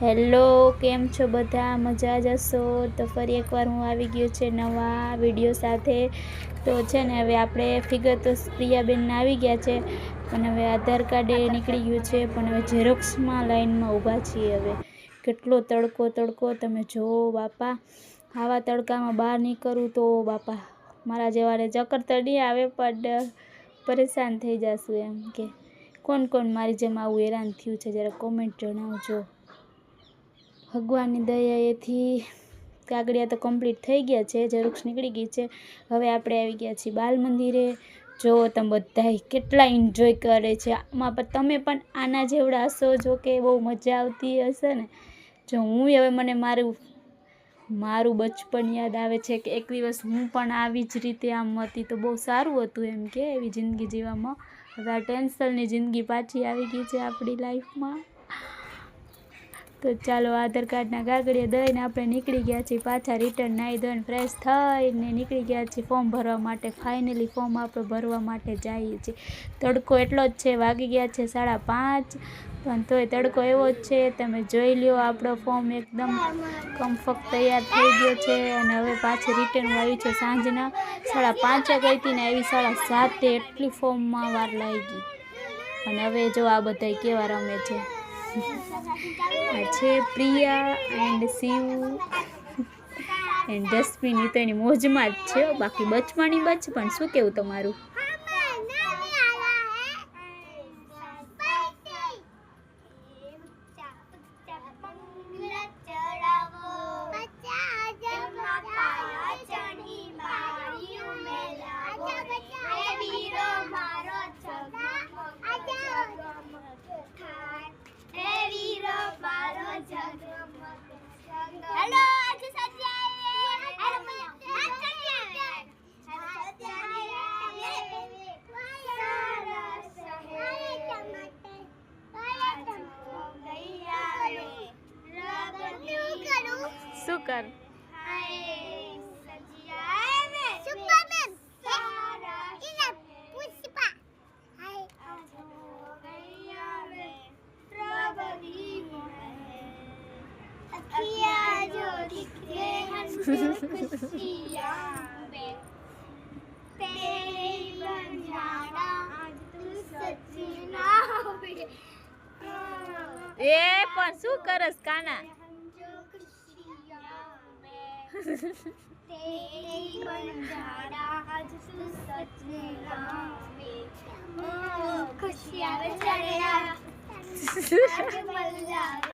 Hello, કેમ છો બધા? મજા જ હશો. તો ફરી એકવાર હું આવી ગયો છે નવા વિડીયો સાથે. તો છે ને હવે આપણે ફિગર તો પ્રિયાબેનને આવી ગયા છે, પણ હવે આધાર કાર્ડ એ નીકળી ગયું છે, પણ હવે ઝેરોક્સમાં લાઈનમાં ઊભા છીએ. હવે કેટલો તડકો તમે જુઓ બાપા. આવા તડકામાં બહાર નીકળું તો બાપા મારા જેવાને ચક્કર તો નહીં આવે, પણ પરેશાન થઈ જશું. એમ કે કોણ મારી જેમ આવું હેરાન થયું છે, જરા કોમેન્ટ જણાવજો. ભગવાનની દયાએથી કાગળિયા તો કમ્પ્લીટ થઈ ગયા છે, ઝેરોક્સ નીકળી ગઈ છે. હવે આપણે આવી ગયા છીએ બાલ મંદિરે. જો તમે બધા કેટલા એન્જોય કરે છે આમાં, પણ તમે પણ આના જેવડા હશો. જો કે બહુ મજા આવતી હશે ને. જો હું હવે મને મારું બચપન યાદ આવે છે કે એક દિવસ હું પણ આવી જ રીતે આમ હતી તો બહુ સારું હતું. એમ કે એવી જિંદગી જીવવામાં હવે આ ટેન્શનની જિંદગી પાછી આવી ગઈ છે આપણી લાઈફમાં. તો ચાલો આધાર કાર્ડના કાગળિયા દઈને આપણે નીકળી ગયા છીએ પાછા રિટર્ન. નાહી ધોઈને ફ્રેશ થઈને નીકળી ગયા છીએ ફોર્મ ભરવા માટે. ફાઇનલી ફોર્મ આપણે ભરવા માટે જઈએ છીએ. તડકો એટલો જ છે, વાગી ગયા છે 5:30, પણ તોય તડકો એવો જ છે. તમે જોઈ લ્યો, આપણો ફોર્મ એકદમ કમ્ફર્ટ તૈયાર થઈ ગયો છે. અને હવે પાછી રિટર્ન આવી છે સાંજના 5:30 ગઈ હતી ને આવી 7:30. એટલી ફોર્મમાં વાર લાગી. અને હવે જો આ બધા કેવા રમે છે. આ છે Priya and Shiv and Jasmine. તો એની મોજમાં જ છે, બાકી બચપણ. શું કેવું તમારું? હેલો, શું કર? એ પણ શું કરસ કાના?